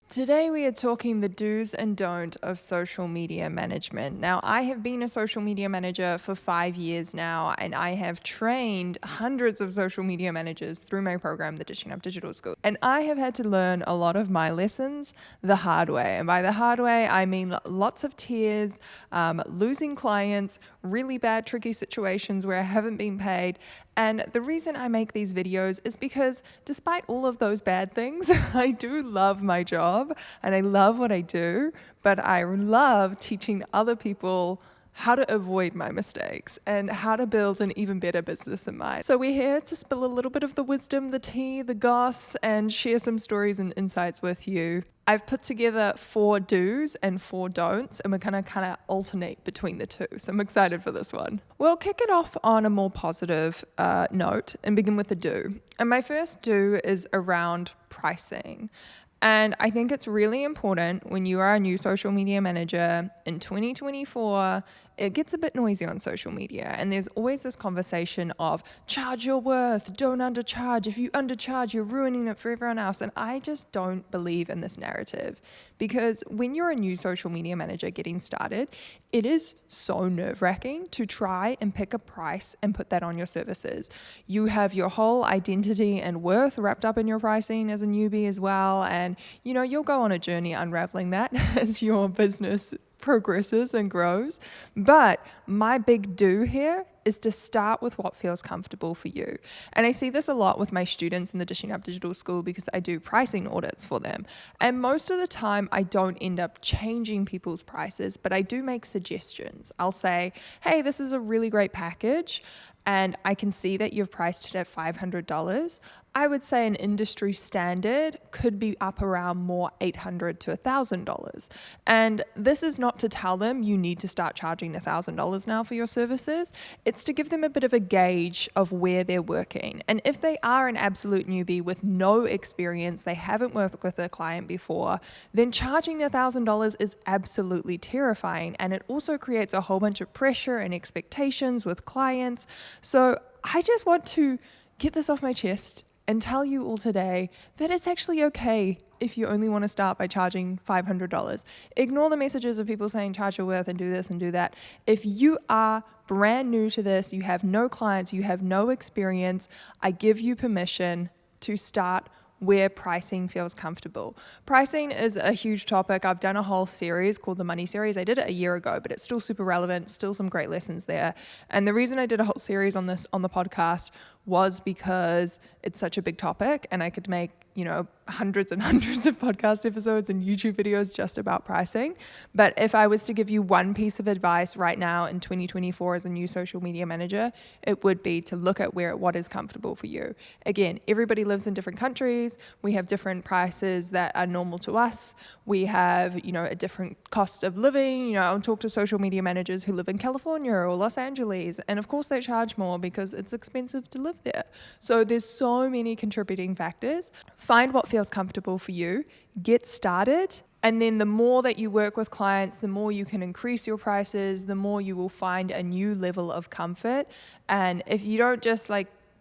Today we are talking the do's and don'ts of social media management. Now, I have been a social media manager for 5 years now, and I have trained hundreds of social media managers through my program, the Dishing Up Digital School. And I have had to learn a lot of my lessons the hard way. And by the hard way, I mean lots of tears, losing clients, really bad, tricky situations where I haven't been paid. And the reason I make these videos is because despite all of those bad things, I do love my job and I love what I do, but I love teaching other people how to avoid my mistakes and how to build an even better business in mine. So we're here to spill a little bit of the wisdom, the tea, the goss, and share some stories and insights with you. I've put together 4 do's and 4 don'ts, and we're gonna kind of alternate between the two. So I'm excited for this one. We'll kick it off on a more positive note and begin with the do. And my first do is around pricing. And I think it's really important when you are a new social media manager in 2024, it gets a bit noisy on social media. And there's always this conversation of charge your worth, don't undercharge. If you undercharge, you're ruining it for everyone else. And I just don't believe in this narrative, because when you're a new social media manager getting started, it is so nerve-wracking to try and pick a price and put that on your services. You have your whole identity and worth wrapped up in your pricing as a newbie as well. And you'll go on a journey unraveling that as your business progresses and grows. But my big do here is to start with what feels comfortable for you. And I see this a lot with my students in the Dishing Up Digital School because I do pricing audits for them. And most of the time I don't end up changing people's prices, but I do make suggestions. I'll say, hey, this is a really great package and I can see that you've priced it at $500. I would say an industry standard could be up around more $800 to $1,000. And this is not to tell them you need to start charging $1,000 now for your services. It's to give them a bit of a gauge of where they're working. And if they are an absolute newbie with no experience, they haven't worked with a client before, then charging $1,000 is absolutely terrifying. And it also creates a whole bunch of pressure and expectations with clients. So I just want to get this off my chest and tell you all today that it's actually okay if you only want to start by charging $500. Ignore the messages of people saying charge your worth and do this and do that. If you are brand new to this, you have no clients, you have no experience, I give you permission to start where pricing feels comfortable. Pricing is a huge topic. I've done a whole series called the Money Series. I did it a year ago, but it's still super relevant, still some great lessons there. And the reason I did a whole series on this on the podcast was because it's such a big topic and I could make, hundreds and hundreds of podcast episodes and YouTube videos just about pricing. But if I was to give you one piece of advice right now in 2024 as a new social media manager, it would be to look at what is comfortable for you. Again, everybody lives in different countries. We have different prices that are normal to us. We have, a different cost of living. I'll talk to social media managers who live in California or Los Angeles. And of course they charge more because it's expensive to live there. So there's so many contributing factors. Find what feels comfortable for you, get started, and then the more that you work with clients, the more you can increase your prices, the more you will find a new level of comfort. And if you don't just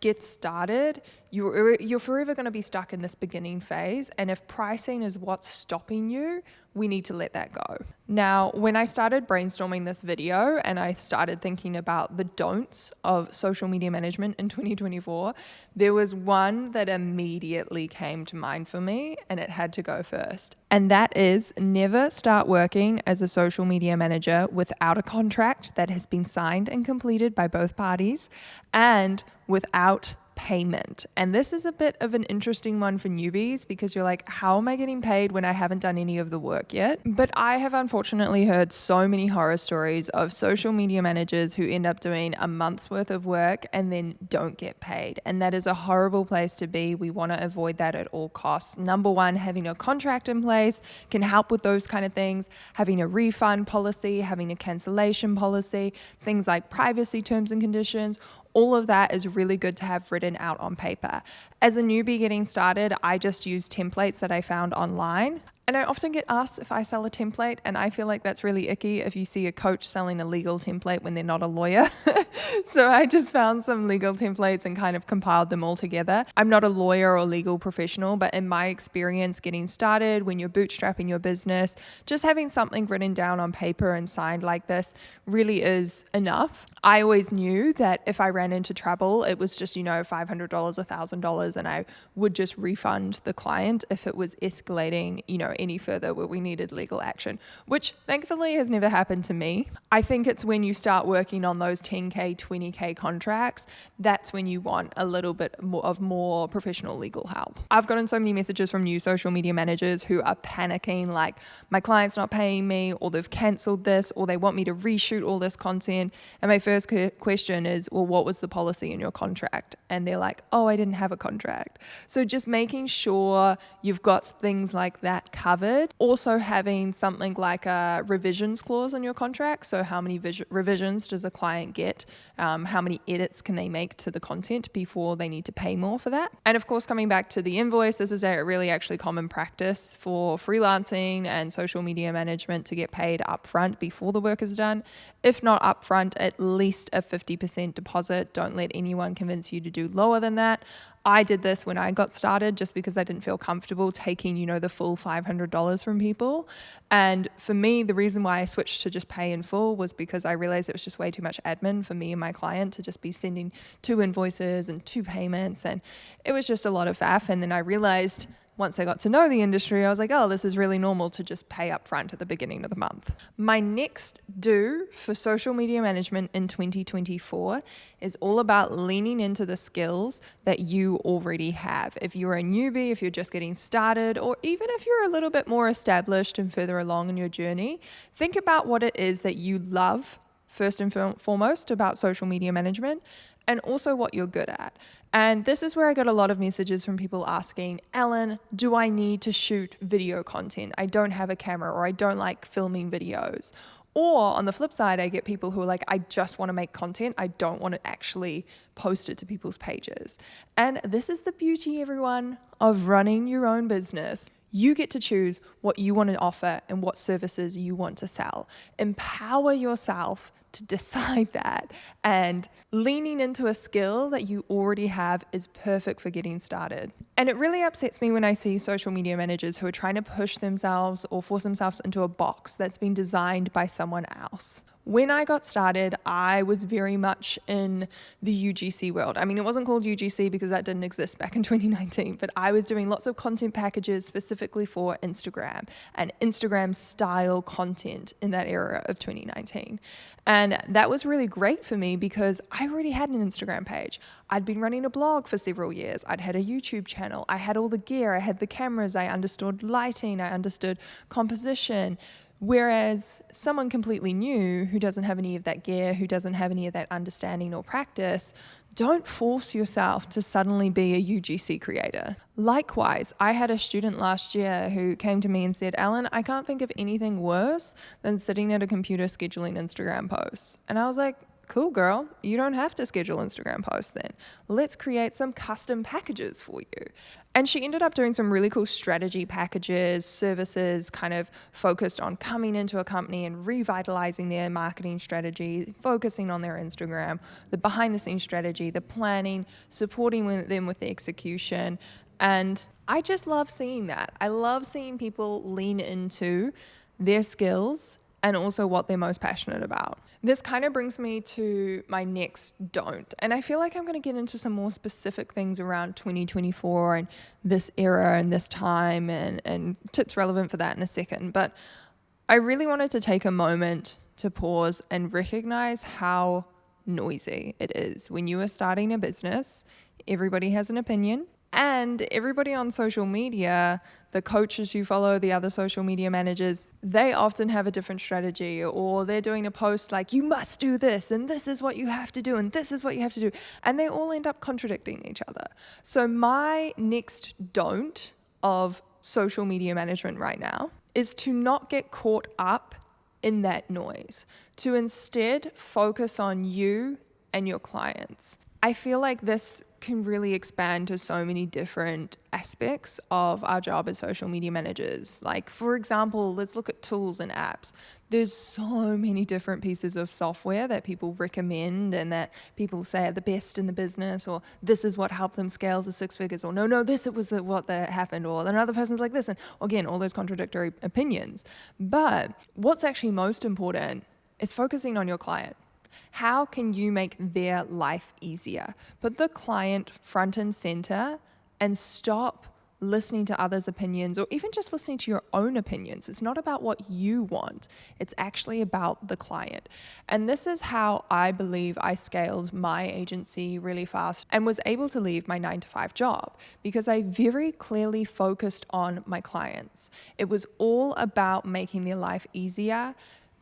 get started, you're forever going to be stuck in this beginning phase. And if pricing is what's stopping you, we need to let that go. Now, when I started brainstorming this video and I started thinking about the don'ts of social media management in 2024, there was one that immediately came to mind for me and it had to go first. And that is never start working as a social media manager without a contract that has been signed and completed by both parties and without payment. And this is a bit of an interesting one for newbies because you're like, how am I getting paid when I haven't done any of the work yet? But I have unfortunately heard so many horror stories of social media managers who end up doing a month's worth of work and then don't get paid. And that is a horrible place to be. We want to avoid that at all costs. Number one, having a contract in place can help with those kind of things. Having a refund policy, having a cancellation policy, things like privacy terms and conditions, all of that is really good to have written out on paper. As a newbie getting started, I just use templates that I found online. And I often get asked if I sell a template, and I feel like that's really icky if you see a coach selling a legal template when they're not a lawyer. So I just found some legal templates and kind of compiled them all together. I'm not a lawyer or legal professional, but in my experience getting started, when you're bootstrapping your business, just having something written down on paper and signed like this really is enough. I always knew that if I ran into trouble, it was just, $500, $1,000, and I would just refund the client if it was escalating, any further where we needed legal action, which thankfully has never happened to me. I think it's when you start working on those 10K, 20K contracts, that's when you want a little bit more professional legal help. I've gotten so many messages from new social media managers who are panicking, like, my client's not paying me, or they've canceled this, or they want me to reshoot all this content. And my first question is, well, what was the policy in your contract? And they're like, oh, I didn't have a contract. So just making sure you've got things like that covered. Also having something like a revisions clause in your contract. So how many revisions does a client get? How many edits can they make to the content before they need to pay more for that? And of course, coming back to the invoice, this is a really actually common practice for freelancing and social media management to get paid upfront before the work is done. If not upfront, at least a 50% deposit. Don't let anyone convince you to do lower than that. I did this when I got started just because I didn't feel comfortable taking, the full $500 from people. And for me, the reason why I switched to just pay in full was because I realized it was just way too much admin for me and my client to just be sending 2 invoices and 2 payments. And it was just a lot of faff. And then I realized once I got to know the industry, I was like, oh, this is really normal to just pay up front at the beginning of the month. My next do for social media management in 2024 is all about leaning into the skills that you already have. If you're a newbie, if you're just getting started, or even if you're a little bit more established and further along in your journey, think about what it is that you love first and foremost about social media management, and also what you're good at. And this is where I got a lot of messages from people asking, Ellen, do I need to shoot video content? I don't have a camera, or I don't like filming videos. Or on the flip side, I get people who are like, I just want to make content. I don't want to actually post it to people's pages. And this is the beauty, everyone, of running your own business. You get to choose what you want to offer and what services you want to sell. Empower yourself to decide that, and leaning into a skill that you already have is perfect for getting started. And it really upsets me when I see social media managers who are trying to push themselves or force themselves into a box that's been designed by someone else. When I got started, I was very much in the UGC world. I mean, it wasn't called UGC because that didn't exist back in 2019, but I was doing lots of content packages specifically for Instagram and Instagram style content in that era of 2019. And that was really great for me because I already had an Instagram page. I'd been running a blog for several years. I'd had a YouTube channel. I had all the gear. I had the cameras. I understood lighting. I understood composition. Whereas someone completely new who doesn't have any of that gear, who doesn't have any of that understanding or practice, don't force yourself to suddenly be a UGC creator. Likewise, I had a student last year who came to me and said, Ellen, I can't think of anything worse than sitting at a computer scheduling Instagram posts. And I was like, cool, girl, you don't have to schedule Instagram posts then. Let's create some custom packages for you. And she ended up doing some really cool strategy packages, services kind of focused on coming into a company and revitalizing their marketing strategy, focusing on their Instagram, the behind the scenes strategy, the planning, supporting them with the execution. And I just love seeing that. I love seeing people lean into their skills and also what they're most passionate about. This kind of brings me to my next don't. And I feel like I'm going to get into some more specific things around 2024 and this era and this time and tips relevant for that in a second. But I really wanted to take a moment to pause and recognize how noisy it is. When you are starting a business, everybody has an opinion. And everybody on social media, the coaches you follow, the other social media managers, they often have a different strategy, or they're doing a post like, you must do this, and this is what you have to do, and this is what you have to do. And they all end up contradicting each other. So my next don't of social media management right now is to not get caught up in that noise, to instead focus on you and your clients. I feel like this can really expand to so many different aspects of our job as social media managers. Like, for example, let's look at tools and apps. There's so many different pieces of software that people recommend and that people say are the best in the business, or this is what helped them scale to 6 figures, or no, this was what that happened, or another person's like this. And again, all those contradictory opinions. But what's actually most important is focusing on your client. How can you make their life easier? Put the client front and center and stop listening to others' opinions, or even just listening to your own opinions. It's not about what you want. It's actually about the client. And this is how I believe I scaled my agency really fast and was able to leave my 9-to-5 job, because I very clearly focused on my clients. It was all about making their life easier,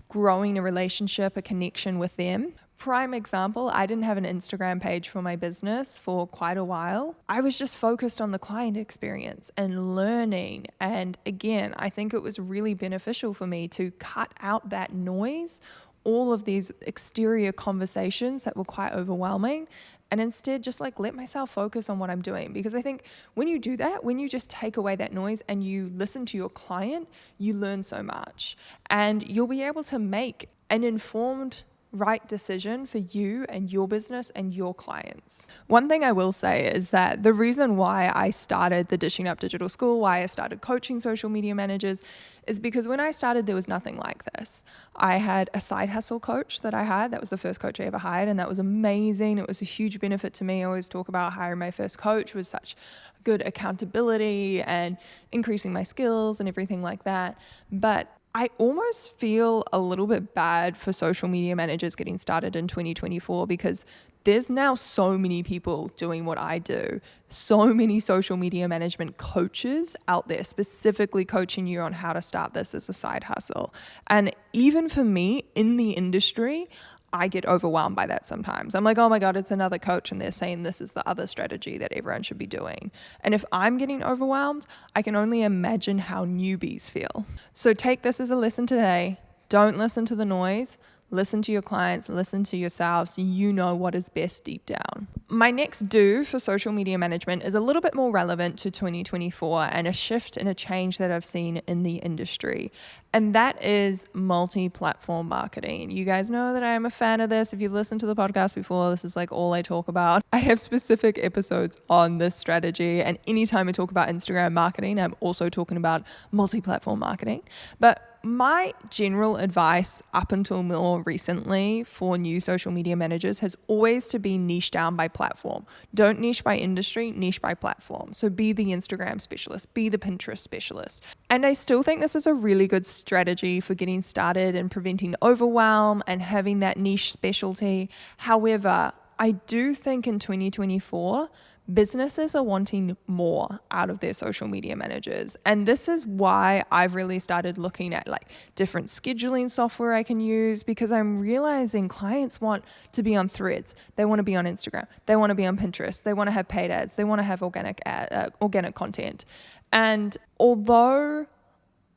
growing a relationship, a connection with them. Prime example, I didn't have an Instagram page for my business for quite a while. I was just focused on the client experience and learning. And again, I think it was really beneficial for me to cut out that noise, all of these exterior conversations that were quite overwhelming, and instead just like let myself focus on what I'm doing. Because I think when you do that, when you just take away that noise and you listen to your client, you learn so much, and you'll be able to make an informed right decision for you and your business and your clients. One thing I will say is that the reason why I started the Dishing Up Digital School, why I started coaching social media managers, is because when I started, there was nothing like this. I had a side hustle coach that I had. That was the first coach I ever hired, and that was amazing. It was a huge benefit to me. I always talk about hiring my first coach was such good accountability and increasing my skills and everything like that. But I almost feel a little bit bad for social media managers getting started in 2024, because there's now so many people doing what I do, so many social media management coaches out there specifically coaching you on how to start this as a side hustle. And even for me in the industry, I get overwhelmed by that sometimes. I'm like, oh my God, it's another coach and they're saying this is the other strategy that everyone should be doing. And if I'm getting overwhelmed, I can only imagine how newbies feel. So take this as a lesson today. Don't listen to the noise. Listen to your clients, listen to yourself, so you know what is best deep down. My next do for social media management is a little bit more relevant to 2024 and a shift and a change that I've seen in the industry. And that is multi-platform marketing. You guys know that I am a fan of this. If you've listened to the podcast before, this is like all I talk about. I have specific episodes on this strategy. And anytime I talk about Instagram marketing, I'm also talking about multi-platform marketing. But my general advice up until more recently for new social media managers has always to be niche down by platform. Don't niche by industry, niche by platform. So be the Instagram specialist, be the Pinterest specialist. And I still think this is a really good strategy for getting started and preventing overwhelm and having that niche specialty. However, I do think in 2024, businesses are wanting more out of their social media managers. And this is why I've really started looking at like different scheduling software I can use, because I'm realizing clients want to be on Threads. They want to be on Instagram. They want to be on Pinterest. They want to have paid ads. They want to have organic content. And although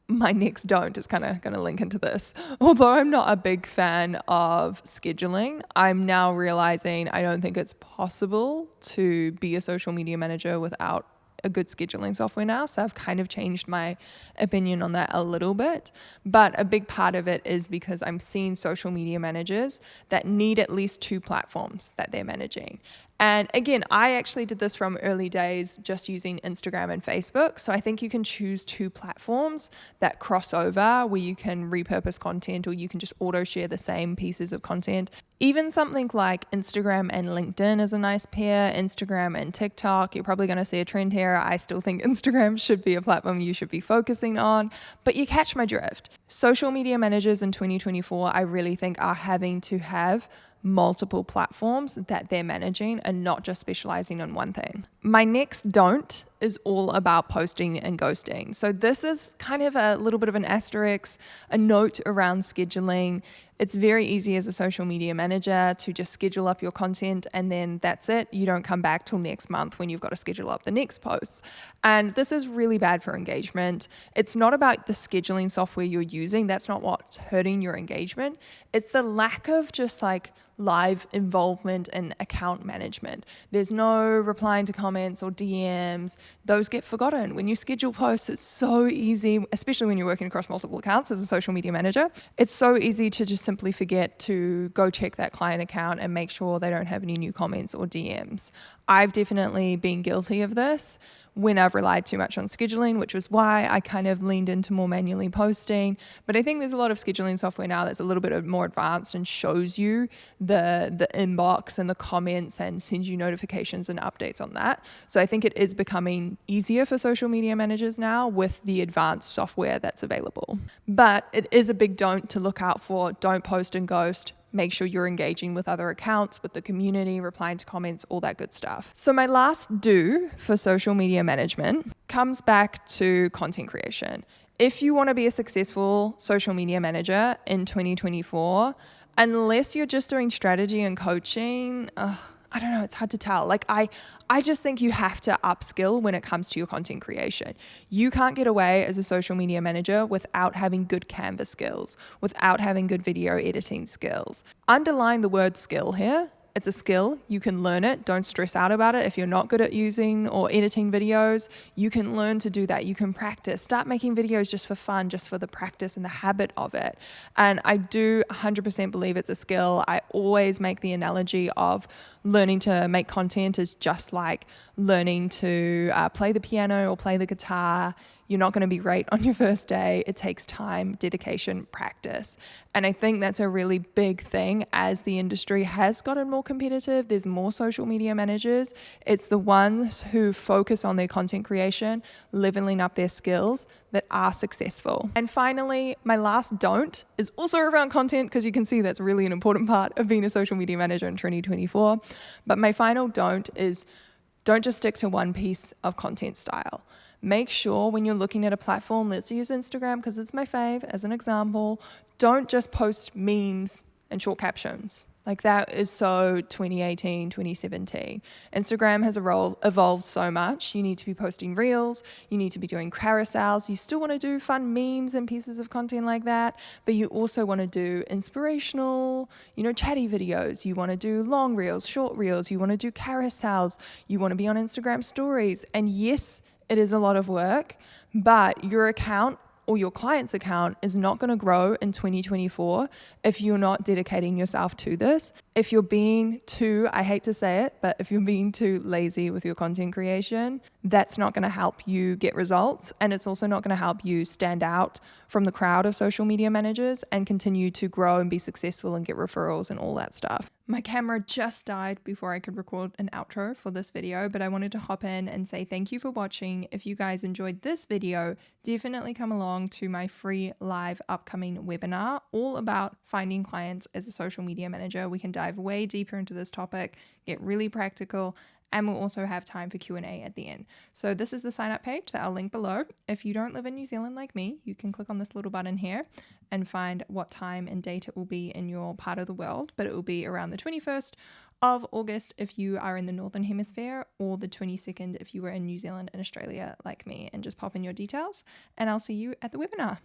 my next don't is kind of going to link into this. Although I'm not a big fan of scheduling, I'm now realizing I don't think it's possible to be a social media manager without a good scheduling software now. So I've kind of changed my opinion on that a little bit. But a big part of it is because I'm seeing social media managers that need at least 2 platforms that they're managing. And again, I actually did this from early days just using Instagram and Facebook. So I think you can choose 2 platforms that cross over where you can repurpose content, or you can just auto share the same pieces of content. Even something like Instagram and LinkedIn is a nice pair. Instagram and TikTok, you're probably going to see a trend here. I still think Instagram should be a platform you should be focusing on, but you catch my drift. Social media managers in 2024, I really think are having to have multiple platforms that they're managing and not just specializing on one thing. My next don't is all about posting and ghosting. So this is kind of a little bit of an asterisk, a note around scheduling. It's very easy as a social media manager to just schedule up your content and then that's it. You don't come back till next month when you've got to schedule up the next posts. And this is really bad for engagement. It's not about the scheduling software you're using. That's not what's hurting your engagement. It's the lack of just like live involvement and account management. There's no replying to comments or DMs. Those get forgotten. When you schedule posts, it's so easy, especially when you're working across multiple accounts as a social media manager. It's so easy to just simply forget to go check that client account and make sure they don't have any new comments or DMs. I've definitely been guilty of this when I've relied too much on scheduling, which was why I kind of leaned into more manually posting. But I think there's a lot of scheduling software now that's a little bit more advanced and shows you the inbox and the comments and sends you notifications and updates on that. So I think it is becoming easier for social media managers now with the advanced software that's available. But it is a big don't to look out for. Don't post and ghost. Make sure you're engaging with other accounts, with the community, replying to comments, all that good stuff. So my last do for social media management comes back to content creation. If you want to be a successful social media manager in 2024, unless you're just doing strategy and coaching, I don't know, it's hard to tell. Like I just think you have to upskill when it comes to your content creation. You can't get away as a social media manager without having good Canva skills, without having good video editing skills. Underline the word skill here. It's a skill. You can learn it. Don't stress out about it. If you're not good at using or editing videos, you can learn to do that. You can practice. Start making videos just for fun, just for the practice and the habit of it. And I do 100% believe it's a skill. I always make the analogy of learning to make content is just like learning to play the piano or play the guitar. You're not going to be great on your first day. It takes time, dedication, practice. And I think that's a really big thing as the industry has gotten more competitive. There's more social media managers. It's the ones who focus on their content creation, leveling up their skills that are successful. And finally, my last don't is also around content because you can see that's really an important part of being a social media manager in 2024. But my final don't is don't just stick to one piece of content style. Make sure when you're looking at a platform, let's use Instagram because it's my fave as an example, don't just post memes and short captions. Like that is so 2018, 2017. Instagram has evolved so much. You need to be posting reels. You need to be doing carousels. You still want to do fun memes and pieces of content like that, but you also want to do inspirational, chatty videos. You want to do long reels, short reels. You want to do carousels. You want to be on Instagram stories. And yes, it is a lot of work, but your account or your client's account is not going to grow in 2024 if you're not dedicating yourself to this. If you're being too, I hate to say it, but if you're being too lazy with your content creation, that's not going to help you get results. And it's also not going to help you stand out from the crowd of social media managers and continue to grow and be successful and get referrals and all that stuff. My camera just died before I could record an outro for this video, but I wanted to hop in and say thank you for watching. If you guys enjoyed this video, definitely come along to my free live upcoming webinar all about finding clients as a social media manager. We can dive way deeper into this topic, get really practical, and we'll also have time for Q&A at the end. So this is the sign up page that I'll link below. If you don't live in New Zealand like me, you can click on this little button here and find what time and date it will be in your part of the world, but it will be around the 21st of August if you are in the Northern Hemisphere, or the 22nd if you were in New Zealand and Australia like me, and just pop in your details and I'll see you at the webinar.